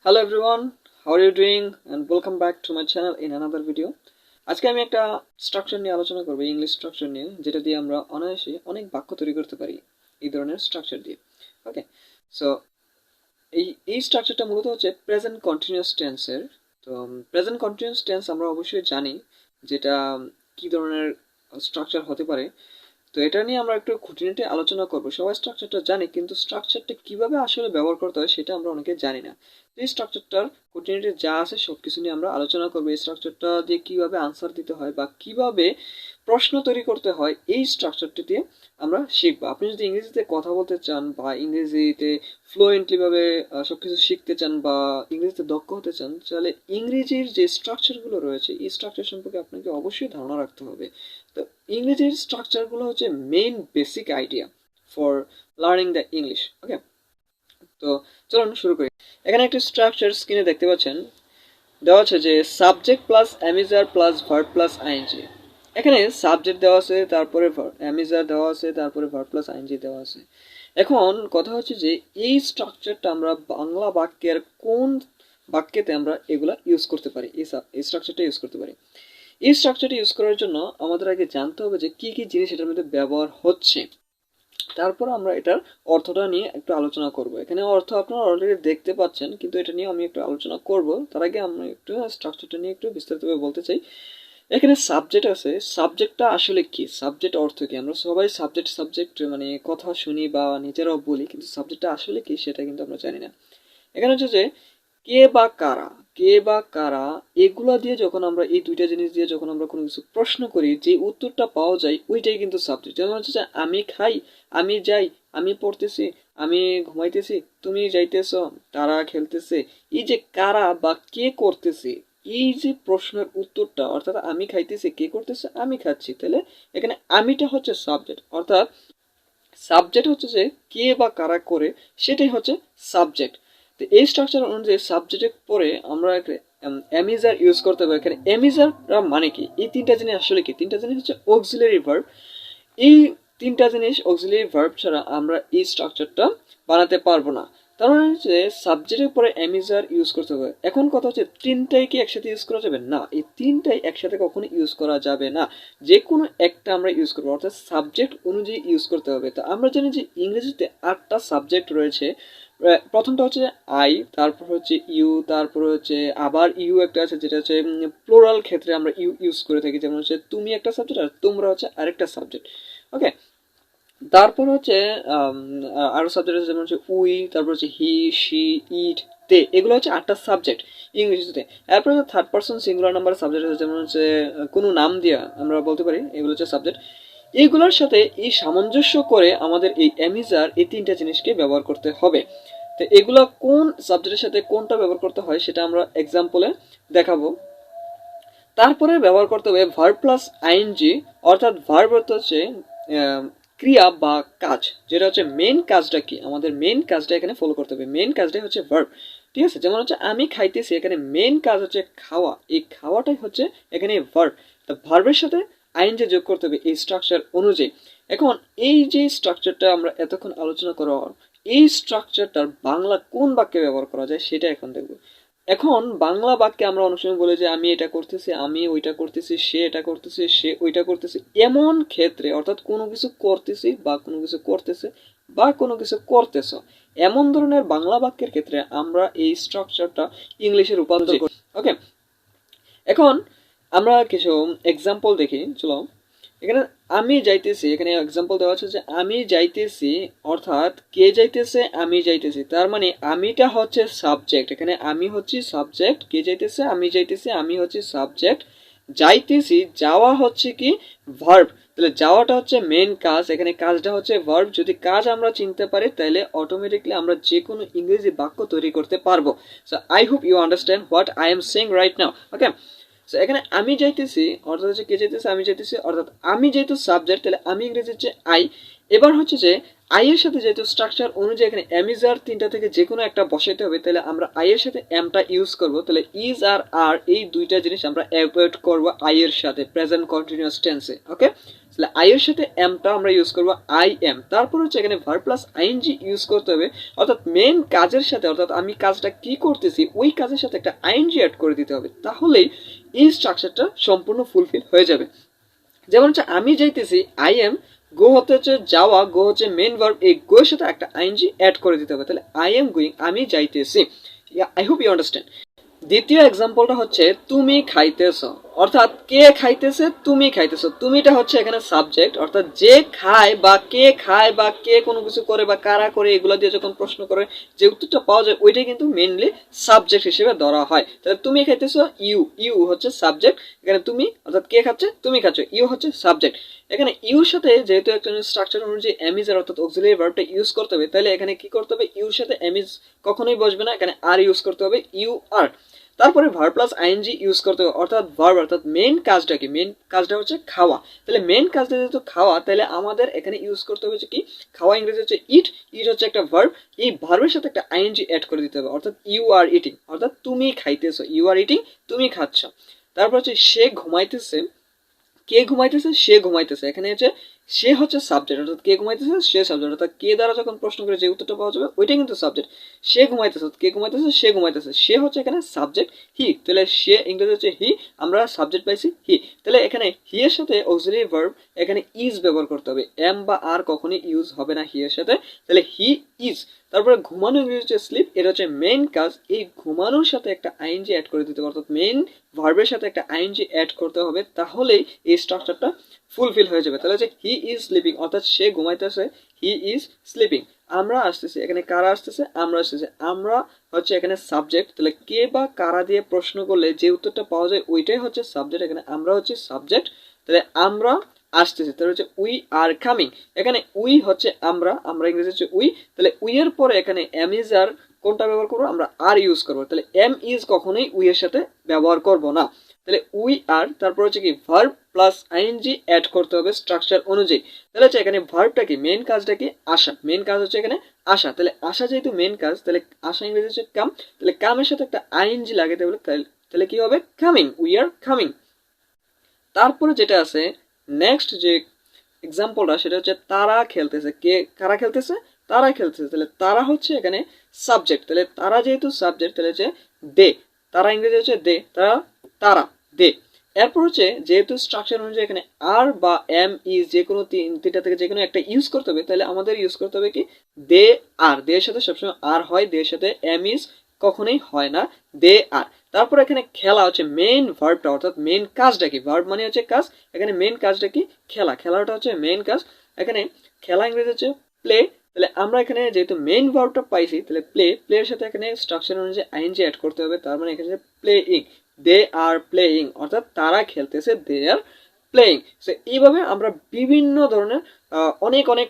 Hello everyone, how are you doing and welcome back to my channel in another video. আজকে আমি একটা structure নিয়ে আলোচনা করব, ইংলিশ স্ট্রাকচার নিয়ে, যেটা দিয়ে আমরা অনায়াসে অনেক বাক্য তৈরি করতে পারি এই ধরনের স্ট্রাকচার দিয়ে। ওকে, সো এই স্ট্রাকচারটা মূলত হচ্ছে প্রেজেন্ট কন্টিনিউয়াস টেন্সের। তো প্রেজেন্ট কন্টিনিউয়াস টেন্স আমরা অবশ্যই জানি যেটা কি ধরনের স্ট্রাকচার হতে পারে। তো এটা নিয়ে আমরা একটু খুঁটিনাটি আলোচনা করব। সবাই স্ট্রাকচারটা জানি, কিন্তু স্ট্রাকচারটা কিভাবে আসলে ব্যবহার করতে হয় সেটা আমরা অনেকে জানি না। এই স্ট্রাকচারটার খুঁটিনাটি যা আছে সবকিছু নিয়ে আমরা আলোচনা করবো। এই স্ট্রাকচারটা দিয়ে কিভাবে আনসার দিতে হয় বা কিভাবে প্রশ্ন তৈরি করতে হয়, এই স্ট্রাকচারটি দিয়ে আমরা শিখবো। আপনি যদি ইংরেজিতে কথা বলতে চান বা ইংরেজিতে ফ্লুয়েন্টলি ভাবে সবকিছু শিখতে চান বা ইংরেজিতে দক্ষ হতে চান, তাহলে ইংরেজির যে স্ট্রাকচারগুলো রয়েছে এই স্ট্রাকচার সম্পর্কে আপনাকে অবশ্যই ধারণা রাখতে হবে। তো ইংরেজির স্ট্রাকচারগুলো হচ্ছে main basic idea for learning the English. Okay, তো চলুন শুরু করি। এখানে একটা স্ট্রাকচার স্ক্রিনে দেখতে পাচ্ছেন, দেওয়া আছে যে subject plus am is are plus verb plus ING. এখানে সাবজেক্ট দেওয়া আছে, তারপরে অ্যামিজার দেওয়া আছে, তারপরে ভার্ব প্লাস আইএনজি দেওয়া আছে। এখন কথা হচ্ছে যে এই স্ট্রাকচারটা আমরা বাংলা বাক্যের কোন বাক্যেতে আমরা এগুলা ইউজ করতে পারি, এই স্ট্রাকচারটা ইউজ করতে পারি। এই স্ট্রাকচারটা ইউজ করার জন্য আমাদের আগে জানতে হবে যে কি কি জিনিস এটার মধ্যে ব্যবহার হচ্ছে, তারপর আমরা এটার অর্থটা নিয়ে একটু আলোচনা করব। এখানে অর্থ আপনারা অলরেডি দেখতে পাচ্ছেন, কিন্তু এটা নিয়ে আমি একটু আলোচনা করব। তার আগে আমরা একটু স্ট্রাকচারটা নিয়ে একটু বিস্তারিতভাবে বলতে চাই। এখানে সাবজেক্ট আছে, সাবজেক্টটা আসলে কি, সাবজেক্ট অর্থ কি? আমরা সবাই সাবজেক্ট সাবজেক্ট মানে কথা শুনি বা নিজেরাও বলি, কিন্তু সাবজেক্টটা আসলে কি সেটা কিন্তু আমরা জানি না। এখানে হচ্ছে যে কে বা কারা, কে বা কারা, এগুলা দিয়ে যখন আমরা এই দুইটা জিনিস দিয়ে যখন আমরা কোনো কিছু প্রশ্ন করি, যে উত্তরটা পাওয়া যায় ওইটাই কিন্তু সাবজেক্ট। যেমন হচ্ছে যে আমি খাই, আমি যাই, আমি পড়তেছি, আমি ঘুমাইতেছি, তুমি যাইতেছ, তারা খেলতেছে। এই যে কারা বা কে করতেছে, এই যে প্রশ্নের উত্তরটা, অর্থাৎ আমি খাইতেছি, কে করতেছে, আমি খাচ্ছি, তাহলে এখানে আমিটা হচ্ছে সাবজেক্ট। অর্থাৎ সাবজেক্ট হচ্ছে যে কে বা কারা করে, সেটাই হচ্ছে সাবজেক্ট। তো এই স্ট্রাকচার অনুযায়ী সাবজেক্টের পরে আমরা অ্যামিজার ইউজ করতে হবে। এখানে অ্যামিজার মানে কি, এই তিনটা জিনিস আসলে কি, তিনটা জিনিস হচ্ছে অক্সিলারি ভার্ব। এই তিনটা জিনিস অক্সিলারি ভার্ব ছাড়া আমরা এই স্ট্রাকচারটা বানাতে পারবো না। তার মানে হচ্ছে সাবজেক্টের পরে অ্যামিজার ইউজ করতে হবে। এখন কথা হচ্ছে তিনটাই কি একসাথে ইউজ করা যাবে? না, এই তিনটাই একসাথে কখনো ইউজ করা যাবে না। যে কোনো একটা আমরা ইউজ করবো, অর্থাৎ সাবজেক্ট অনুযায়ী ইউজ করতে হবে। তো আমরা জানি যে ইংরেজিতে 8টা সাবজেক্ট রয়েছে। প্রথমটা হচ্ছে আই, তারপর হচ্ছে ইউ, তারপর হচ্ছে আবার ইউ একটা আছে, যেটা হচ্ছে প্লোরাল ক্ষেত্রে আমরা ইউ ইউজ করে থাকি। যেমন হচ্ছে তুমি একটা সাবজেক্ট আর তোমরা হচ্ছে আরেকটা সাবজেক্ট। ওকে, তারপর হচ্ছে আরো সাবজেক্ট আছে, যেমন হচ্ছে উই, তারপর হচ্ছে হি, শি, ইট, দে। এগুলো হচ্ছে 8টা সাবজেক্ট ইংরেজিতে। এরপর third person singular number subject আছে, যেমন হচ্ছে কোনো নাম দিয়ে আমরা বলতে পারি, এগুলো হচ্ছে সাবজেক্ট। এইগুলোর সাথে এই সামঞ্জস্য করে আমাদের এই অ্যামিজার এই তিনটা জিনিসকে ব্যবহার করতে হবে। তো এগুলো কোন সাবজেক্টের সাথে কোনটা ব্যবহার করতে হয় সেটা আমরা এক্সাম্পলে দেখাবো। তারপরে ব্যবহার করতে হবে ভার্ব প্লাস আইএনজি, অর্থাৎ ভার্ব অর্থ হচ্ছে ক্রিয়া বা কাজ, যেটা হচ্ছে মেন কাজটা কি, আমাদের মেন কাজটা এখানে ফলো করতে হবে। মেন কাজটাই হচ্ছে ভার্ব, ঠিক আছে? যেমন হচ্ছে আমি খাইতেছি, এখানে মেন কাজ হচ্ছে খাওয়া, এই খাওয়াটাই হচ্ছে এখানে ভার্ব। তা ভার্বের সাথে আইএনজি যোগ করতে হবে এই স্ট্রাকচার অনুযায়ী। এখন এই যে স্ট্রাকচারটা আমরা এতক্ষণ আলোচনা করা, এই স্ট্রাকচারটার বাংলা কোন বাক্যে ব্যবহার করা যায় সেটা এখন দেখবো। এখন বাংলা বাক্যে আমরা অনেক সময় বলি যে আমি এটা করতেছি, আমি ওইটা করতেছি, সে এটা করতেছে, সে ওইটা করতেছে। এমন ক্ষেত্রে, অর্থাৎ কোনো কিছু করতেছি বা কোনো কিছু করতেছে বা কোনো কিছু করতেছ, এমন ধরনের বাংলা বাক্যের ক্ষেত্রে আমরা এই স্ট্রাকচারটা ইংলিশে রূপান্তর করি। ওকে, এখন আমরা কিছু এক্সাম্পল দেখি, চলো। এখানে আমি যাইতেছি, এখানে এক্সাম্পল দেওয়া আছে যে আমি যাইতেছি, অর্থাৎ কে যাইতেছে, আমি যাইতেছি। তার মানে আমিটা হচ্ছে সাবজেক্ট, এখানে আমি হচ্ছে সাবজেক্ট, কে যাইতেছে, আমি যাইতেছি, আমি হচ্ছে সাবজেক্ট, যাইতেছি, যাওয়া হচ্ছে কি ভার্ব। তাহলে যাওয়াটা হচ্ছে মেন কাজ, এখানে কাজটা হচ্ছে ভার্ব। যদি কাজ আমরা চিনতে পারি তাহলে অটোমেটিকলি আমরা যে কোনো ইংরেজি বাক্য তৈরি করতে পারবো। So I hope you understand what I am saying right now. Okay, so এখানে আমি যাইতেছি অর্থাৎ হচ্ছে কে যাইতেছে, আমি যাইতেছি, অর্থাৎ আমি যেহেতু সাবজেক্ট, তাহলে আমি ইংরেজি হচ্ছে আই। এবার হচ্ছে যে আই এর সাথে যেহেতু স্ট্রাকচার অনুযায়ী এখানে এম ইজ আর তিনটা থেকে যে কোনো একটা বসাইতে হবে, তাহলে আমরা আই এর সাথে এমটা ইউজ করব। তাহলে ইজ আর আর এই দুইটা জিনিস আমরা অ্যাভয়েড করব আই এর সাথে প্রেজেন্ট কন্টিনিউয়াস টেন্সে। ওকে, তাহলে আই এর সাথে এমটা আমরা ইউজ করব আই এম। তারপর হচ্ছে এখানে ভার্ব প্লাস আইএনজি ইউজ করতে হবে, অর্থাৎ মেন কাজের সাথে, অর্থাৎ আমি কাজটা কি করতেছি ওই কাজের সাথে একটা আইএনজি অ্যাড করে দিতে হবে, তাহলেই এই স্ট্রাকচারটা সম্পূর্ণ ফুলফিল হয়ে যাবে। যেমন হচ্ছে আমি যাইতেছি, আই এম, গো হতে হচ্ছে যাওয়া, গো হচ্ছে মেন ভার্ব, এই গো এর সাথে একটা আইএনজি অ্যাড করে দিতে হবে, তাহলে আই এম গোয়িং, আমি যাইতেছি। I hope you understand. দ্বিতীয় এক্সাম্পলটা হচ্ছে তুমি খাইতেছো, অর্থাৎ কে খাইতেছে, তুমি খাইতেছো। তুমিটা হচ্ছে এখানে সাবজেক্ট, অর্থাৎ যে খায় বা কে কোনো কিছু করে বা কারা করে এগুলো দিয়ে যখন প্রশ্ন করে যে উত্তরটা পাওয়া যায় ওইটাই কিন্তু মেইনলি সাবজেক্ট হিসেবে ধরা হয়। তাহলে তুমি খাইতেছো, ইউ হচ্ছে সাবজেক্ট, এখানে তুমি অর্থাৎ কে খাচ্ছে, তুমি খাচ্ছ, ইউ হচ্ছে সাবজেক্ট। এখানে ইউর সাথে যেহেতু একটা স্ট্রাকচার অনুযায়ী এমিজার অর্থাৎ অক্সিলারি ভার্বটা ইউজ করতে হবে, তাহলে এখানে কি করতে হবে, ইউর সাথে এমিজ কখনোই বসবে না, এখানে আর ইউজ করতে হবে, ইউ আর। তারপরে ভার্ব প্লাস আইএনজি ইউজ করতে হবে, অর্থাৎ ভার্ব অর্থাৎ মেইন কাজটা কি, মেইন কাজটা হচ্ছে খাওয়া। তাহলে মেইন কাজটা যেহেতু খাওয়া, তাহলে আমাদের এখানে ইউজ করতে হবে কি, খাওয়া ইংরেজি হচ্ছে ইট, ইট হচ্ছে একটা ভার্ব, এই ভার্বের সাথে একটা আইএনজি অ্যাড করে দিতে হবে, অর্থাৎ ইউ আর ইটিং, অর্থাৎ তুমি খাইতেছো, ইউ আর ইটিং, তুমি খাচ্ছ। তারপর হচ্ছে সে ঘুমাইতেছে, কে ঘুমাইতেছে, সে ঘুমাইতেছে, এখানে হচ্ছে সে হচ্ছে সাবজেক্ট, অর্থাৎ কে ঘুমাইতেছে সে সাবজেক্ট, অর্থাৎ কে দ্বারা যখন প্রশ্ন করে যে উত্তরটা পাওয়া যাবে ওইটা কিন্তু সাবজেক্ট। সে ঘুমাইতেছে, কে ঘুমাইতেছে, সে ঘুমাইতেছে, সে হচ্ছে এখানে সাবজেক্ট, হি, তাহলে সে ইংরেজি হচ্ছে হি, আমরা সাবজেক্ট পাইছি হি। তাহলে এখানে হি এর সাথে অক্সিলারি ভার্ব এখানে ইজ ব্যবহার করতে হবে, এম বা আর কখনই ইউজ হবে না হি এর সাথে, তাহলে হি ইজ। তারপরে ঘুমানো ইংরেজি হচ্ছে স্লিপ, এটা হচ্ছে মেইন কাজ, এই ঘুমানোর সাথে একটা আইএনজি অ্যাড করে দিতে হবে, অর্থাৎ মেইন ভার্বের সাথে একটা আইএনজি অ্যাড করতে হবে, তাহলেই এই স্ট্রাকচারটা ফুলফিল হয়ে যাবে। তাহলে হচ্ছে হি ইজ স্লিপিং, অর্থাৎ সে ঘুমাইতেছে, হি ইজ স্লিপিং। আমরা আসতেছি, এখানে কারা আসতেছে, আমরা আসতেছে, আমরা হচ্ছে এখানে সাবজেক্ট, তাহলে কে বা কারা দিয়ে প্রশ্ন করলে যে উত্তরটা পাওয়া যায় ওইটাই হচ্ছে সাবজেক্ট, এখানে আমরা হচ্ছে সাবজেক্ট, তাহলে আমরা আসতেছি, তাহলে হচ্ছে উই আর কামিং, এখানে উই হচ্ছে আমরা, আমরা ইংরেজি হচ্ছে উই, তাহলে উই এর পরে এখানে এম ইজ আর কোনটা ব্যবহার করবো, আমরা আর ইউজ করবো, তাহলে এম ইজ কখনোই উই এর সাথে ব্যবহার করব না, তাহলে উই আর, তারপর হচ্ছে কি ভার্ব প্লাস আইএনজি অ্যাড করতে হবে স্ট্রাকচার অনুযায়ী। তাহলে হচ্ছে এখানে ভার্বটা কি, মেইন কাজটা কি, আসা, মেইন কাজ হচ্ছে এখানে আসা, তাহলে আসা যেহেতু মেইন কাজ, তাহলে আসা ইংরেজি হচ্ছে কাম, তাহলে কামের সাথে একটা আইএনজি লাগে, তাহলে কি হবে, কামিং, উই আর কামিং। তারপরে যেটা আছে নেক্সট যে এক্সাম্পলটা, সেটা হচ্ছে তারা খেলতেছে, কে কারা খেলতেছে, তারা খেলতেছে, তাহলে তারা হচ্ছে এখানে সাবজেক্ট, তাহলে তারা যেহেতু সাবজেক্ট, তাহলে হচ্ছে দে, তারা ইংরেজি হচ্ছে দে, তারা, তারা, দে। এরপর হচ্ছে যেহেতু স্ট্রাকচার অনুযায়ী এখানে আর বা এম ইজ যে কোনো তিনটা থেকে যে কোনো একটা ইউজ করতে হবে, তাহলে আমাদের ইউজ করতে হবে কি, দে আর, দে এর সাথে সবসময় আর হয়, দে এর সাথে এম ইজ কখনোই হয় না, দে আর। তারপর এখানে খেলা হচ্ছে মেইন ভার্বটা, অর্থাৎ মেইন কাজটা কি, ভার্ব মানে হচ্ছে কাজ, এখানে মেইন কাজটা কি, খেলা, খেলাটা হচ্ছে মেইন কাজ, এখানে খেলা ইংরেজি হচ্ছে প্লে, তাহলে আমরা এখানে যেহেতু মেইন ভার্বটা পাইছি, তাহলে প্লে, প্লে এর সাথে এখানে স্ট্রাকচার অনুযায়ী আইএনজি অ্যাড করতে হবে, তার মানে এখানে প্লেইং, দে আর প্লেইং, অর্থাৎ তারা খেলতেছে, দে আর প্লেইং। সো এইভাবে আমরা বিভিন্ন ধরনের অনেক অনেক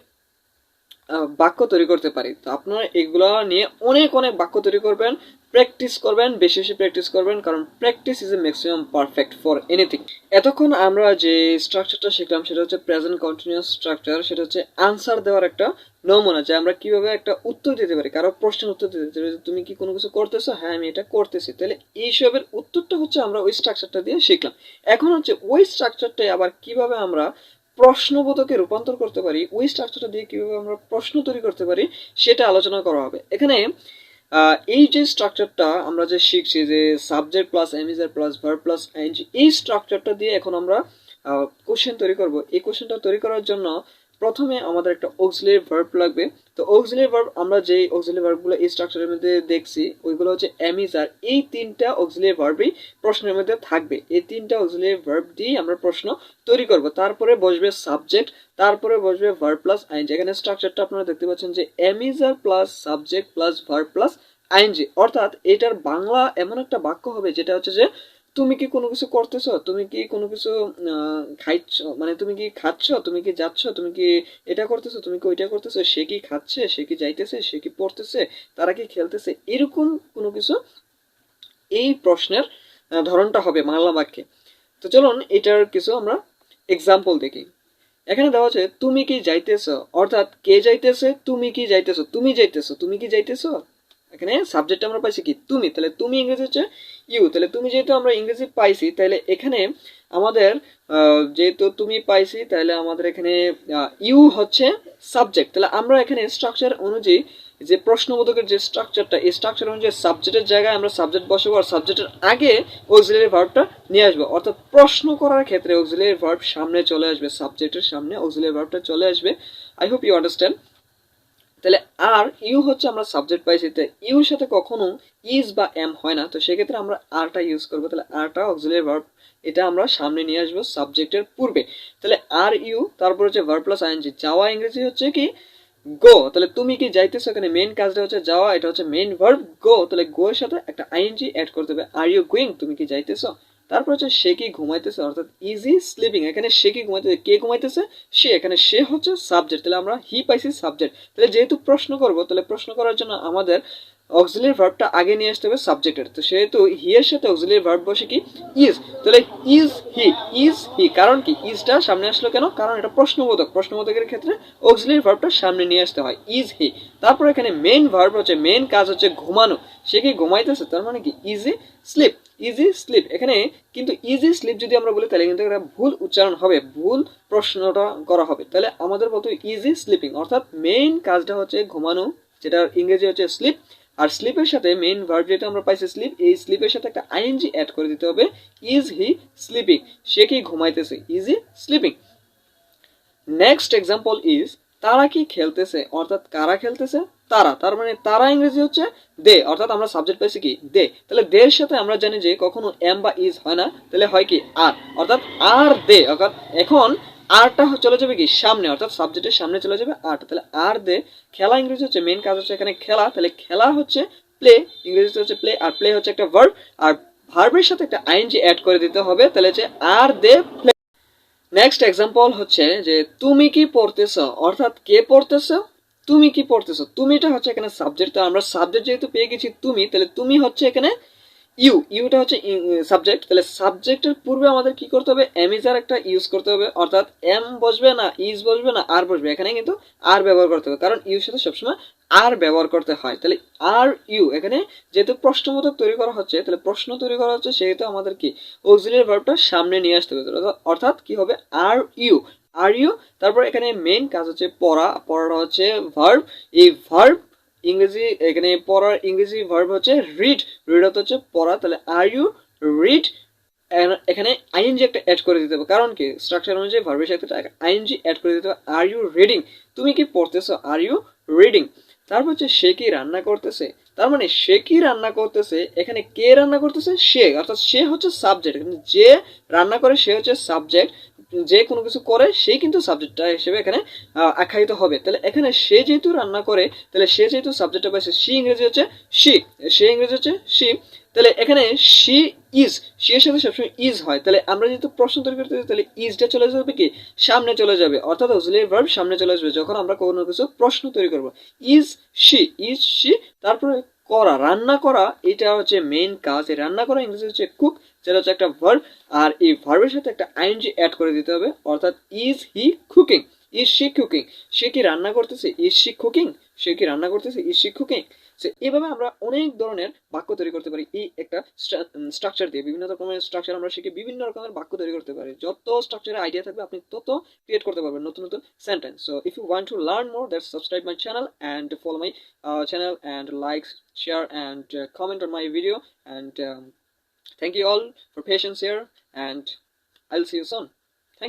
বাক্য তৈরি করতে পারি। তো আপনারা এগুলো নিয়ে অনেক অনেক বাক্য তৈরি করবেন, প্র্যাকটিস করবেন, বেশি বেশি প্র্যাকটিস করবেন, কারণ practice is a maximum perfect for anything. এতক্ষণ আমরা যে স্ট্রাকচারটা শিখলাম সেটা হচ্ছে প্রেজেন্ট কন্টিনিউয়াস স্ট্রাকচার, সেটা হচ্ছে আনসার দেওয়ার একটা নমুনা, যে আমরা কিভাবে একটা উত্তর দিতে পারি, কারো প্রশ্নের উত্তর দিতে পারি, তুমি কি কোনো কিছু করতেছো, হ্যাঁ আমি এটা করতেছি, তাহলে এইসবের উত্তরটা হচ্ছে আমরা ওই স্ট্রাকচারটা দিয়ে শিখলাম। এখন হচ্ছে ওই স্ট্রাকচারটাই আবার কিভাবে আমরা প্রশ্নবোধকে রূপান্তর করতে পারি, ওই স্ট্রাকচারটা দিয়ে কিভাবে আমরা প্রশ্ন তৈরি করতে পারি সেটা আলোচনা করা হবে। এখানে এই যে স্ট্রাকচারটা আমরা যে শিখছি, যে subject plus এমিজার plus verb plus ING, এই স্ট্রাকচারটা দিয়ে এখন আমরা কোশ্চেন তৈরি করব। এই কোশ্চেনটা তৈরি করার জন্য প্রথমে আমাদের একটা অক্সিলারি ভার্ব লাগবে। তো অক্সিলারি ভার্ব আমরা যে অক্সিলারি ভার্বগুলো এই স্ট্রাকচারের মধ্যে দেখছি ওইগুলো হচ্ছে এমিজার, এই তিনটা অক্সিলারি ভার্বই প্রশ্নের মধ্যে থাকবে, এই তিনটা অক্সিলারি ভার্ব দিয়ে আমরা প্রশ্ন তৈরি করব। তারপরে বসবে সাবজেক্ট, তারপরে বসবে ভার্ব প্লাস আইএনজি। এখানে স্ট্রাকচারটা আপনারা দেখতে পাচ্ছেন যে am is are plus subject plus verb plus ING, অর্থাৎ এটার বাংলা এমন একটা বাক্য হবে যেটা হচ্ছে যে তুমি কি কোনো কিছু করতেছো, তুমি কি কোনো কিছু খাইছ, মানে তুমি কি খাচ্ছ, তুমি কি যাচ্ছ, তুমি কি এটা করতেছো, তুমি কি ওইটা করতেছো, সে কি খাচ্ছে, সে কি যাইতেছে, সে কি পড়তেছে, তারা কি খেলতেছে, এরকম কোনো কিছু এই প্রশ্নের ধরনটা হবে বাংলা বাক্যে। তো চলুন এটার কিছু আমরা এক্সাম্পল দেখি। এখানে দেওয়া আছে তুমি কি যাইতেছো, অর্থাৎ কে যাইতেছে, তুমি কি যাইতেছো, তুমি যাইতেছো, তুমি কি যাইতেছো। এখানে সাবজেক্ট আমরা পাইছি কি তুমি, তাহলে তুমি ইংরেজি হচ্ছে ইউ, তাহলে তুমি যেহেতু আমরা ইংরেজি পাইছি তাহলে এখানে আমাদের যেহেতু তুমি পাইছি তাহলে আমাদের এখানে ইউ হচ্ছে সাবজেক্ট। তাহলে আমরা এখানে স্ট্রাকচার অনুযায়ী যে প্রশ্নবোধকের যে স্ট্রাকচারটা, এই স্ট্রাকচার অনুযায়ী সাবজেক্টের জায়গায় আমরা সাবজেক্ট বসাবো আর সাবজেক্টের আগে অক্সিলারি ভার্বটা নিয়ে আসবো, অর্থাৎ প্রশ্ন করার ক্ষেত্রে অক্সিলারি ভার্ব সামনে চলে আসবে, সাবজেক্টের সামনে অক্সিলারি ভার্বটা চলে আসবে। I hope you understand. তাহলে আর ইউ হচ্ছে আমরা সাবজেক্ট পাইছি, তাই ইউর সাথে কখনো ইজ বা এম হয় না, তো সেক্ষেত্রে আমরা আরটা ইউজ করবো। তাহলে আরটা অক্সিলারি ভার্ব, এটা আমরা সামনে নিয়ে আসবো সাবজেক্টের পূর্বে। তাহলে আর ইউ, তারপর হচ্ছে ভার্ব প্লাস আইএনজি। যাওয়া ইংরেজি হচ্ছে কি গো, তাহলে তুমি কি যাইতেছো, এখানে মেইন কাজটা হচ্ছে যাওয়া, এটা হচ্ছে মেইন ভার্ব গো, তাহলে গো এর সাথে একটা আইএনজি অ্যাড করতে হবে। আর ইউ গোয়িং, তুমি কি যাইতেছো। তারপর হচ্ছে সে কি ঘুমাইতেছে, অর্থাৎ ইজি স্লিপিং, এখানে সে কি ঘুমাইতেছে, কে ঘুমাইতেছে, সে, এখানে সে হচ্ছে সাবজেক্ট, তাহলে আমরা হি পাইছি সাবজেক্ট। তাহলে যেহেতু প্রশ্ন করব, তাহলে প্রশ্ন করার জন্য আমাদের অক্সিলারি ভার্বটা আগে নিয়ে আসতে হবে সাবজেক্টের, তো সেহেতু হি এর সাথে অক্সিলারি ভার্ব বসে কি ইজ, তাহলে ইজ হি, ইজ হি, কারণ কি ইজটা সামনে আসলো কেন, কারণ এটা প্রশ্নবোধক, প্রশ্নবোধকের ক্ষেত্রে অক্সিলারি ভার্বটা সামনে নিয়ে আসতে হয়, ইজ হি। তারপর এখানে মেইন ভার্ব হচ্ছে, মেইন কাজ হচ্ছে ঘুমানো, সে কি ঘুমাইতেছে, তার মানে কি ইজি স্লিপ, ইজি স্লিপ। এখানে কিন্তু ইজি স্লিপ যদি আমরা বলি তাহলে কিন্তু একটা ভুল উচ্চারণ হবে, ভুল প্রশ্নটা করা হবে। তাহলে আমাদের বলতে ইজি স্লিপিং, অর্থাৎ মেইন কাজটা হচ্ছে ঘুমানো, যেটা ইংরেজি হচ্ছে স্লিপ, আর স্লিপের সাথে মেইন ভার্ব যেটা আমরা পাইছি স্লিপ, এই স্লিপের সাথে একটা আইএনজি অ্যাড করে দিতে হবে, ইজ হি স্লিপিং, সে কি ঘুমাইতেছে, is he sleeping. Next example is তারা কি খেলতেছে, অর্থাৎ কারা খেলতেছে, তারা, তার মানে তারা ইংরেজি হচ্ছে দে, অর্থাৎ আমরা সাবজেক্ট পাইছি কি দে। তাহলে দের সাথে আমরা জানি যে কখনো এম বা ইজ হয় না, তাহলে হয় কি আর, অর্থাৎ আর দে, অর্থাৎ এখন আরটা চলে যাবে কি সামনে, অর্থাৎ সাবজেক্টের সামনে চলে যাবে আরটা, তাহলে আর দে। খেলা ইংরেজি হচ্ছে মেইন কাজ হচ্ছে এখানে খেলা, তাহলে খেলা হচ্ছে প্লে, ইংরেজিতে হচ্ছে প্লে, আর প্লে হচ্ছে একটা ভার্ব, আর ভার্বের সাথে একটা আইএনজি অ্যাড করে দিতে হবে, তাহলে হচ্ছে আর দে প্লে। নেক্সট এক্সাম্পল হচ্ছে যে তুমি কি পড়তেছো, অর্থাৎ কে পড়তেছো, তুমি কি পড়তেছো, তুমিটা হচ্ছে এখানে সাবজেক্ট, তো আমরা সাবজেক্ট যেহেতু পেয়ে গেছি তুমি, তাহলে তুমি হচ্ছে এখানে ইউ, ইউটা হচ্ছে সাবজেক্ট, তাহলে সাবজেক্টের পূর্বে আমাদের কি করতে হবে, এম ইজ আর একটা ইউজ করতে হবে, অর্থাৎ এম বসবে না, ইজ বসবে না, আর বসবে, এখানে কিন্তু আর ব্যবহার করতে হবে, কারণ ইউর সাথে সবসময় আর ব্যবহার করতে হয়। তাহলে আর ইউ, এখানে যেহেতু প্রশ্নবোধক তৈরি করা হচ্ছে, তাহলে প্রশ্ন তৈরি করা হচ্ছে, সেহেতু আমাদের কি অক্সিলারি ভার্বটা সামনে নিয়ে আসতে হবে, অর্থাৎ কি হবে আর ইউ, আর ইউ। তারপর এখানে মেইন কাজ হচ্ছে পড়া, পড়াটা হচ্ছে ভার্ব, এই ভার্ব ইংরেজি, এখানে পড়ার ইংরেজি ভার্ব হচ্ছে রিড, রিড হচ্ছে পড়া, তাহলে আর ইউ রিড, এখানে আইএনজি একটা অ্যাড করে দিতে হবে, কারণ কি স্ট্রাকচার অনুযায়ী ভার্বের সাথে আইএনজি অ্যাড করে দিতে হবে। আর ইউ রিডিং, তুমি কি পড়তেছো, আর ইউ রিডিং। তারপর হচ্ছে সে কি রান্না করতেছে, তার মানে সে কি রান্না করতেছে, এখানে কে রান্না করতেছে, সে, অর্থাৎ সে হচ্ছে সাবজেক্ট, যে রান্না করে সে হচ্ছে সাবজেক্ট, যে কোনো কিছু করে সেই কিন্তু সাবজেক্টটা হিসেবে এখানে আখ্যায়িত হবে। তাহলে এখানে সে যেহেতু রান্না করে, তাহলে সে যেহেতু সাবজেক্টটা পাইছে, সি ইংরেজি হচ্ছে সি, সে ইংরেজি হচ্ছে সি, তাহলে এখানে সি ইজ, সি এর সাথে সবসময় ইজ হয়, তাহলে আমরা যেহেতু প্রশ্ন তৈরি করতে তাহলে ইজটা চলে যাবে কি সামনে চলে যাবে, অর্থাৎ অক্সিলারি ভার্ব সামনে চলে আসবে যখন আমরা কোনো কিছু প্রশ্ন তৈরি করব। ইজ সি, ইজ সি, তারপরে করা, রান্না করা, এটা হচ্ছে মেইন কাজ, এই রান্না করা ইংরেজি হচ্ছে কুক, যেটা হচ্ছে একটা ভার্ব, আর এই ভার্বের সাথে একটা আইএনজি অ্যাড করে দিতে হবে, অর্থাৎ is he cooking, is she cooking, সে কি রান্না করতেছে, ইজ শি কুকিং, সে কি রান্না করতেছে, ইজ শি কুকিং। এইভাবে আমরা অনেক ধরনের বাক্য তৈরি করতে পারি, এই একটা স্ট্রাকচার দিয়ে বিভিন্ন রকমের স্ট্রাকচার আমরা শিখে বিভিন্ন রকমের বাক্য তৈরি করতে পারি, যত স্ট্রাকচারের আইডিয়া থাকবে আপনি তত ক্রিয়েট করতে পারবেন নতুন নতুন sentence. So if you want to learn more, that's subscribe my channel and follow my channel and like, share and comment on my video, and thank you all for patience here, and I'll see you soon.